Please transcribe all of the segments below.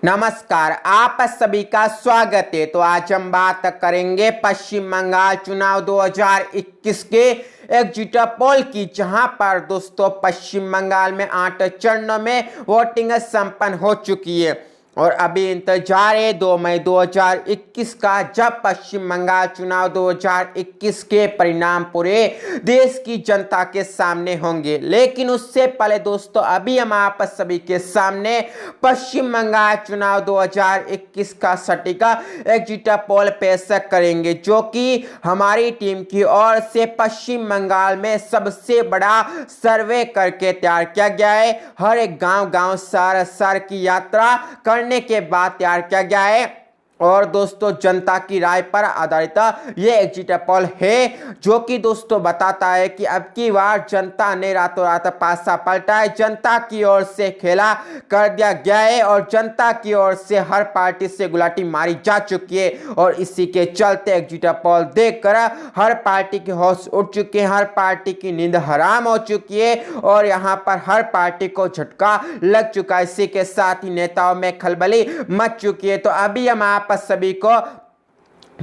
नमस्कार, आप सभी का स्वागत है। तो आज हम बात करेंगे पश्चिम बंगाल चुनाव 2021 के एग्जिट पोल की, जहां पर दोस्तों पश्चिम बंगाल में 8 चरणों में वोटिंग संपन्न हो चुकी है और अभी इंतजार है 2 मई 2021 का, जब पश्चिम बंगाल चुनाव 2021 के परिणाम पूरे देश की जनता के सामने होंगे। लेकिन उससे पहले दोस्तों अभी हम आप सभी के सामने पश्चिम बंगाल चुनाव 2021 का सटीक एग्जिट पोल पेश करेंगे, जो कि हमारी टीम की ओर से पश्चिम बंगाल में सबसे बड़ा सर्वे करके तैयार किया गया है। हर एक गांव शहर की यात्रा करने के बाद तैयार किया गया है और दोस्तों जनता की राय पर आधारित ये एग्जिट पोल है, जो कि दोस्तों बताता है कि अब की बार जनता ने रातों रात पासा पलटा है। जनता की ओर से खेला कर दिया गया है और जनता की ओर से हर पार्टी से गुलाटी मारी जा चुकी है और इसी के चलते एग्जिट पोल देखकर हर पार्टी के होश उठ चुके हैं, हर पार्टी की नींद हराम हो चुकी है और यहाँ पर हर पार्टी को झटका लग चुका है। इसी के साथ ही नेताओं में खलबली मच चुकी है। तो अभी हम आप सभी को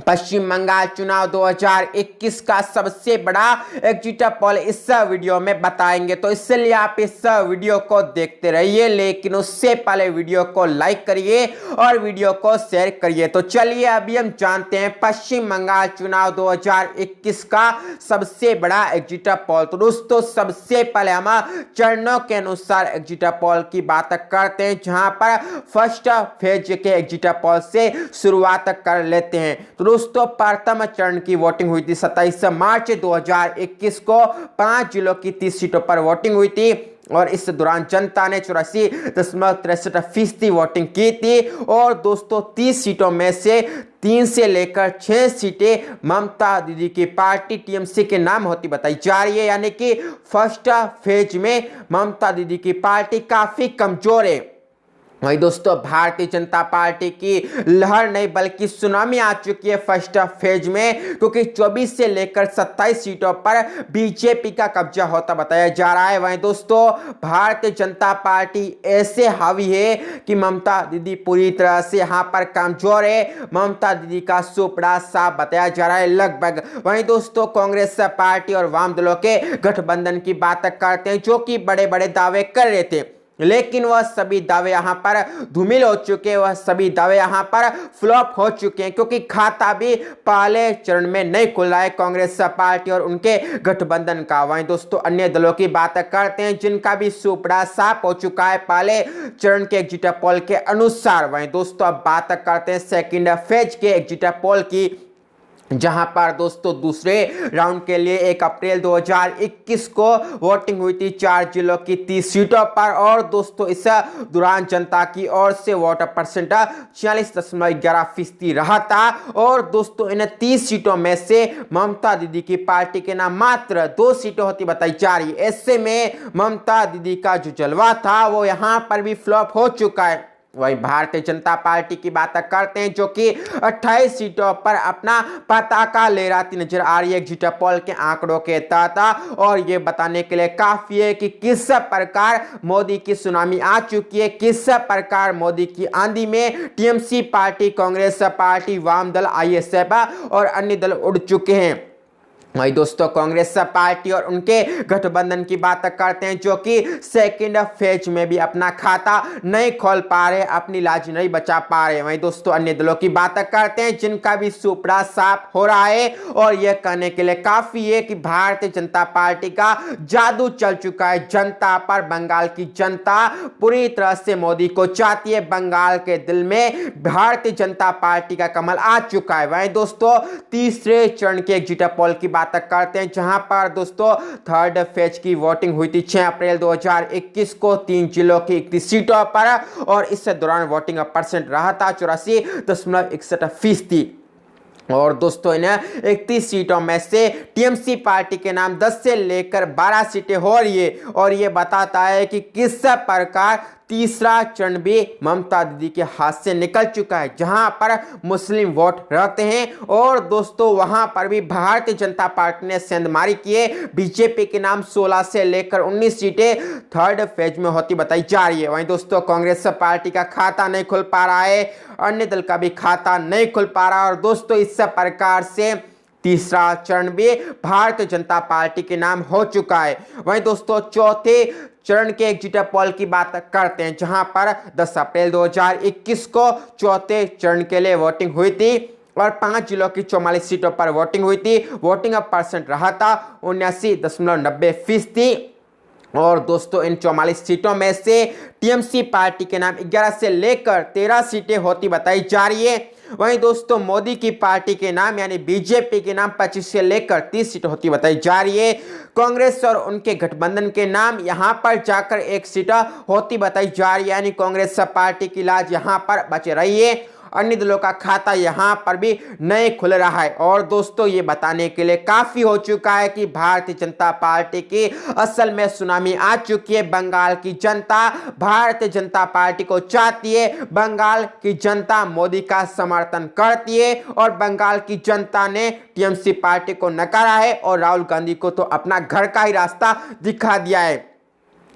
पश्चिम बंगाल चुनाव 2021 का सबसे बड़ा एग्जिट पोल इस वीडियो में बताएंगे, तो इसलिए आप इस वीडियो को देखते रहिए। लेकिन उससे पहले वीडियो को लाइक करिए और वीडियो को शेयर करिए। तो चलिए अभी हम जानते हैं पश्चिम बंगाल चुनाव 2021 का सबसे बड़ा एग्जिट पोल। तो दोस्तों सबसे पहले हम चरणों के अनुसार एग्जिट पोल की बात करते हैं, जहां पर फर्स्ट फेज के एग्जिट पोल से शुरुआत कर लेते हैं। तो दोस्तों प्रथम चरण की वोटिंग हुई थी 27 मार्च 2021 को। 5 जिलों की 30 सीटों पर वोटिंग हुई थी और इस दौरान जनता ने 84.63% वोटिंग की थी और दोस्तों 30 सीटों में से 3 से लेकर 6 सीटें ममता दीदी की पार्टी टीएमसी के नाम होती बताई जा रही है। यानी कि फर्स्ट फेज में ममता दीदी की पार्टी काफी कमजोर है। वही दोस्तों भारतीय जनता पार्टी की लहर नहीं बल्कि सुनामी आ चुकी है फर्स्ट फेज में, क्योंकि 24 से लेकर 27 सीटों पर बीजेपी का कब्जा होता बताया जा रहा है। वहीं दोस्तों भारतीय जनता पार्टी ऐसे हावी है कि ममता दीदी पूरी तरह से यहाँ पर कमजोर है। ममता दीदी का सुपड़ा साफ बताया जा रहा है लगभग। वहीं दोस्तों कांग्रेस पार्टी और वाम दलों के गठबंधन की बात करते हैं, जो कि बड़े बड़े दावे कर रहे थे, लेकिन वह सभी दावे यहां पर धूमिल हो चुके हैं, वह सभी दावे यहां पर फ्लॉप हो चुके हैं, क्योंकि खाता भी पहले चरण में नहीं खुला है कांग्रेस पार्टी और उनके गठबंधन का। वहीं दोस्तों अन्य दलों की बात करते हैं, जिनका भी सुपड़ा साफ हो चुका है पहले चरण के एग्जिट पोल के अनुसार। वहीं दोस्तों अब बात करते हैं सेकेंड फेज के एग्जिट पोल की, जहां पर दोस्तों दूसरे राउंड के लिए 1 अप्रैल 2021 को वोटिंग हुई थी 4 जिलों की 30 सीटों पर और दोस्तों इस दौरान जनता की ओर से वोट परसेंट 46.11% रहा था और दोस्तों इन 30 सीटों में से ममता दीदी की पार्टी के नाम मात्र 2 सीटें होती बताई जा रही है। ऐसे में ममता दीदी का जो जलवा था वो यहां पर भी फ्लॉप हो चुका है। वही भारतीय जनता पार्टी की बात करते हैं, जो कि 28 सीटों पर अपना पताका लहराती नजर आ रही है एग्जिट पोल के आंकड़ों के तहत, और ये बताने के लिए काफी है कि किस प्रकार मोदी की सुनामी आ चुकी है, किस प्रकार मोदी की आंधी में टीएमसी पार्टी, कांग्रेस पार्टी, वाम दल, आईएसएफ और अन्य दल उड़ चुके हैं। वही दोस्तों कांग्रेस पार्टी और उनके गठबंधन की बात करते हैं, जो कि सेकंड फेज में भी अपना खाता नहीं खोल पा रहे, अपनी लाज नहीं बचा पा रहे। वही दोस्तों अन्य दलों की बात करते हैं, जिनका भी सुपड़ा साफ हो रहा है और यह कहने के लिए काफी है कि भारतीय जनता पार्टी का जादू चल चुका है जनता पर। बंगाल की जनता पूरी तरह से मोदी को चाहती है, बंगाल के दिल में भारतीय जनता पार्टी का कमल आ चुका है। वही दोस्तों तीसरे चरण के एग्जिट पोल की बात करते हैं, जहां पर दोस्तों थर्ड फेज की वोटिंग हुई थी 6 अप्रैल 2021 को 3 जिलों की 31 सीटों पर और इस दौरान वोटिंग परसेंट रहा था 84.61%। और दोस्तों इन 31 सीटों में से टीएमसी पार्टी के नाम 10 से लेकर 12 सीटें हो रही है और ये बताता है कि किस प्रकार तीसरा चरण भी ममता दीदी के हाथ से निकल चुका है, जहां पर मुस्लिम वोट रहते हैं। और दोस्तों वहां पर भी भारतीय जनता पार्टी ने सेंधमारी किए। बीजेपी के नाम 16 से लेकर 19 सीटें थर्ड फेज में होती बताई जा रही है। वहीं दोस्तों कांग्रेस पार्टी का खाता नहीं खुल पा रहा है, अन्य दल का भी खाता नहीं खुल पा रहा। और दोस्तों इस प्रकार से तीसरा चरण भी भारतीय जनता पार्टी के नाम हो चुका है। वहीं दोस्तों चौथे चरण के एग्जिट पोल की बात करते हैं, जहां पर 10 अप्रैल 2021 को चौथे चरण के लिए वोटिंग हुई थी और 5 जिलों की 44 सीटों पर वोटिंग हुई थी। वोटिंग परसेंट रहा था 79.90%। और दोस्तों इन 44 सीटों में से टीएमसी पार्टी के नाम 11 से लेकर 13 सीटें होती बताई जा रही है। वहीं दोस्तों मोदी की पार्टी के नाम यानी बीजेपी के नाम 25 से लेकर 30 सीट होती बताई जा रही है। कांग्रेस और उनके गठबंधन के नाम यहां पर जाकर 1 सीट होती बताई जा रही है, यानी कांग्रेस पार्टी की लाज यहां पर बच रही है। अन्य दलों का खाता यहां पर भी नहीं खुल रहा है। और दोस्तों ये बताने के लिए काफी हो चुका है कि भारतीय जनता पार्टी की असल में सुनामी आ चुकी है। बंगाल की जनता भारतीय जनता पार्टी को चाहती है, बंगाल की जनता मोदी का समर्थन करती है और बंगाल की जनता ने टीएमसी पार्टी को नकारा है और राहुल गांधी को तो अपना घर का ही रास्ता दिखा दिया है।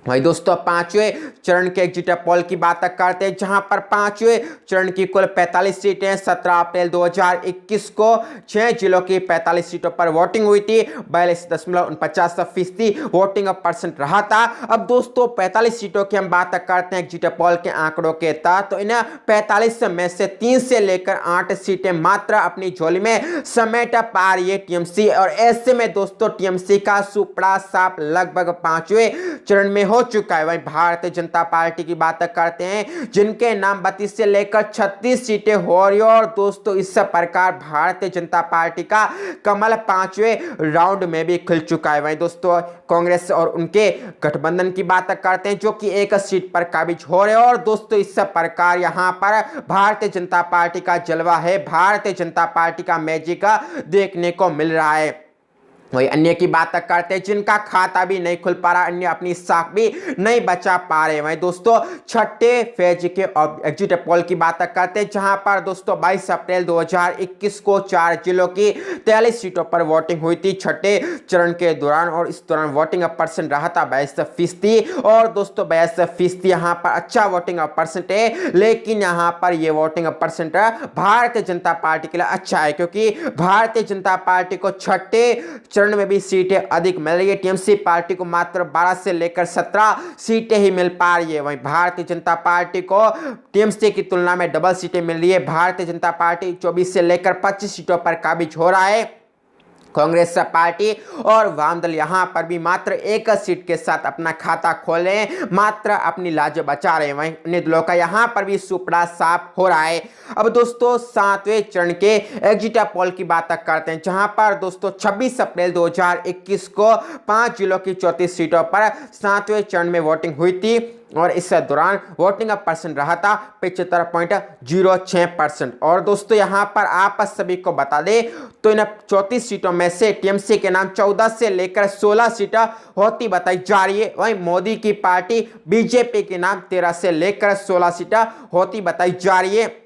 वही दोस्तों पांचवें चरण के एग्जिट पोल की बात करते हैं, जहां पर पांचवें चरण की कुल 45 सीटें 17 अप्रैल 2021 को 6 जिलों की 45 सीटों पर वोटिंग हुई थी। 42.49% वोटिंग परसेंट रहा था। अब दोस्तों 45 सीटों की हम बात करते हैं एग्जिट पोल के आंकड़ों के तहत, तो इन 45 में से 3 से लेकर 8 सीटें मात्र अपनी झोली में समेट पा रही है टीएमसी। और ऐसे में दोस्तों टीएमसी का सुपड़ा साफ लगभग 5वें चरण में हो चुका है। वहीं भारतीय जनता पार्टी की बात करते हैं, जिनके नाम 32 से लेकर 36 सीटें हो रही है। और दोस्तों इस प्रकार भारतीय जनता पार्टी का कमल 5वें राउंड में भी खिल चुका है। वहीं दोस्तों कांग्रेस और उनके गठबंधन की बात करते हैं, जो कि 1 सीट पर काबिज हो रहे हैं। और दोस्तों इस प्रकार यहां पर भारतीय जनता पार्टी का जलवा है, भारतीय जनता पार्टी का मैजिक देखने को मिल रहा है। वही अन्य की बात करते हैं, जिनका खाता भी नहीं खुल पा रहा, अन्य अपनी साख भी नहीं बचा पा रहे। वहीं दोस्तों छठे फेज के एग्जिट पोल की बात करते हैं, जहां पर दोस्तों 22 अप्रैल 2021 को 4 जिलों की 43 सीटों पर वोटिंग हुई थी छठे चरण के दौरान। और इस दौरान वोटिंग परसेंट रहा था 42%। और दोस्तों 42% यहाँ पर अच्छा वोटिंग परसेंट है, लेकिन यहाँ पर ये voting percent Bharatiya Janata party के लिए अच्छा है, क्योंकि भारतीय जनता पार्टी को छठे चरण में भी सीटें अधिक मिल रही है। टीएमसी पार्टी को मात्र 12 से लेकर 17 सीटें ही मिल पा रही है। वहीं भारतीय जनता पार्टी को टीएमसी की तुलना में डबल सीटें मिल रही है। भारतीय जनता पार्टी 24 से लेकर 25 सीटों पर काबिज हो रहा है। कांग्रेस पार्टी और वाम दल यहां पर भी मात्र 1 सीट के साथ अपना खाता खोले, मात्र अपनी लाज बचा रहे हैं। वहीं अन्य दलों का यहां पर भी सुपड़ा साफ हो रहा है। अब दोस्तों 7वें चरण के एग्जिट पोल की बात करते हैं, जहां पर दोस्तों 26 अप्रैल 2021 को 5 जिलों की 34 सीटों पर 7वें चरण में वोटिंग हुई थी। और इस दौरान वोटिंग परसेंट रहा था 75.06%। और दोस्तों यहां पर आप सभी को बता दें, तो इन 34 सीटों में से टीएमसी के नाम 14 से लेकर 16 सीटें होती बताई जा रही है। वहीं मोदी की पार्टी बीजेपी के नाम 13 से लेकर 16 सीटें होती बताई जा रही है।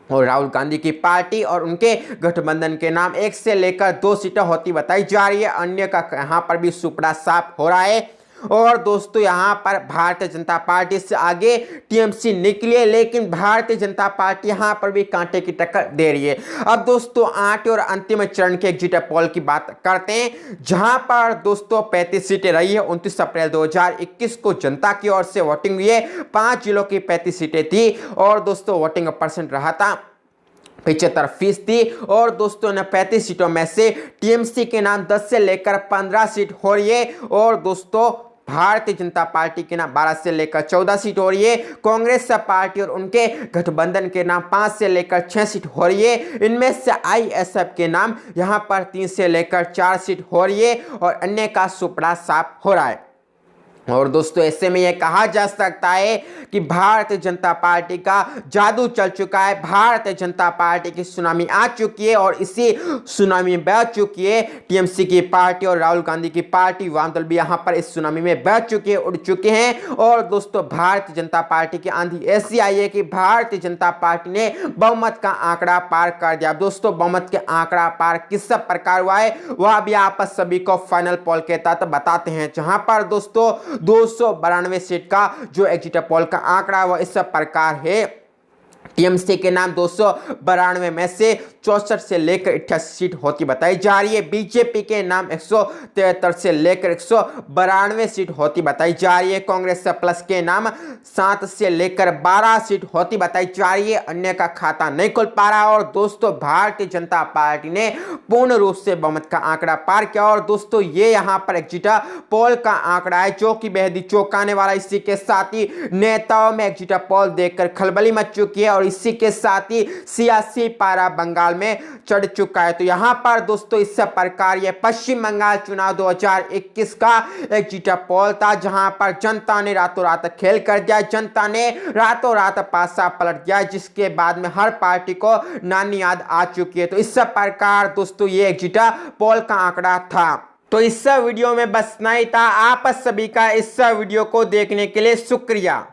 और राहुल गांधी की पार्टी और उनके गठबंधन के नाम 1 से लेकर 2 सीटें होती बताई जा रही है। अन्य का यहां पर भी सुपड़ा साफ हो रहा है। और दोस्तों यहां पर भारतीय जनता पार्टी से आगे टीएमसी निकली है, लेकिन भारतीय जनता पार्टी यहां पर भी कांटे की टक्कर दे रही है। अब दोस्तों 8वें और अंतिम चरण के एग्जिट पोल की बात करते हैं, जहां पर दोस्तों 35 सीटें रही है। 29 अप्रैल 2021 को जनता की ओर से वोटिंग हुई है। 5 जिलों की 35 सीटें थी और दोस्तों वोटिंग परसेंट रहा था 75%। और दोस्तों 35 सीटों में से टीएमसी के नाम 10 से लेकर 15 सीट हो रही है। और दोस्तों भारतीय जनता पार्टी के नाम 12 से लेकर 14 सीट हो रही है। कांग्रेस पार्टी और उनके गठबंधन के नाम 5 से लेकर 6 सीट हो रही है। इनमें से आईएसएफ के नाम यहां पर 3 से लेकर 4 सीट हो रही है और अन्य का सुपड़ा साफ हो रहा है। और दोस्तों ऐसे में यह कहा जा सकता है कि भारतीय जनता पार्टी का जादू चल चुका है। भारतीय जनता पार्टी की सुनामी आ चुकी है और इसी सुनामी में बह चुकी है टीएमसी की पार्टी और राहुल गांधी की पार्टी, वाम दल भी यहां पर इस सुनामी में बह चुके हैं, उड़ चुके हैं। और दोस्तों भारतीय जनता पार्टी की आंधी ऐसी आई है कि भारतीय जनता पार्टी ने बहुमत का आंकड़ा पार कर दिया। दोस्तों बहुमत के आंकड़ा पार किस प्रकार हुआ है वह भी आप सभी को फाइनल पोल के तहत बताते हैं, जहां पर दोस्तों 292 सीट का जो एग्जिट पोल का आंकड़ा वह इस प्रकार है। टीएमसी के नाम 292 में से 64 से लेकर 88 सीट होती बताई जा रही है। बीजेपी के नाम 173 से लेकर 192 सीट होती बताई जा रही है। कांग्रेस प्लस के नाम 7 से लेकर 12 सीट होती बताई जा रही है। अन्य का खाता नहीं खुल पा रहा। और दोस्तों भारतीय जनता पार्टी ने पूर्ण रूप से बहुमत का आंकड़ा पार किया। और दोस्तों ये यहाँ पर एग्जिट पोल का आंकड़ा है जो कि बेहद ही चौंकाने वाला। इसी के साथ ही नेताओं में एग्जिट पोल देखकर खलबली मच चुकी है और इसी के साथ ही सियासी पारा बंगाल में चढ़ चुका है। तो यहां पर दोस्तों इस प्रकार ये पश्चिम बंगाल चुनाव 2021 का एग्जिट पोल था, जहां पर जनता ने रातों रात खेल कर दिया, जनता ने रातों रात पासा पलट दिया, जिसके बाद में हर पार्टी को नानी याद आ चुकी है। तो इस प्रकार दोस्तों ये एग्जिट पोल का आंकड़ा था। तो इस वीडियो में बस इतना ही था। आप सभी का इस वीडियो को देखने के लिए शुक्रिया।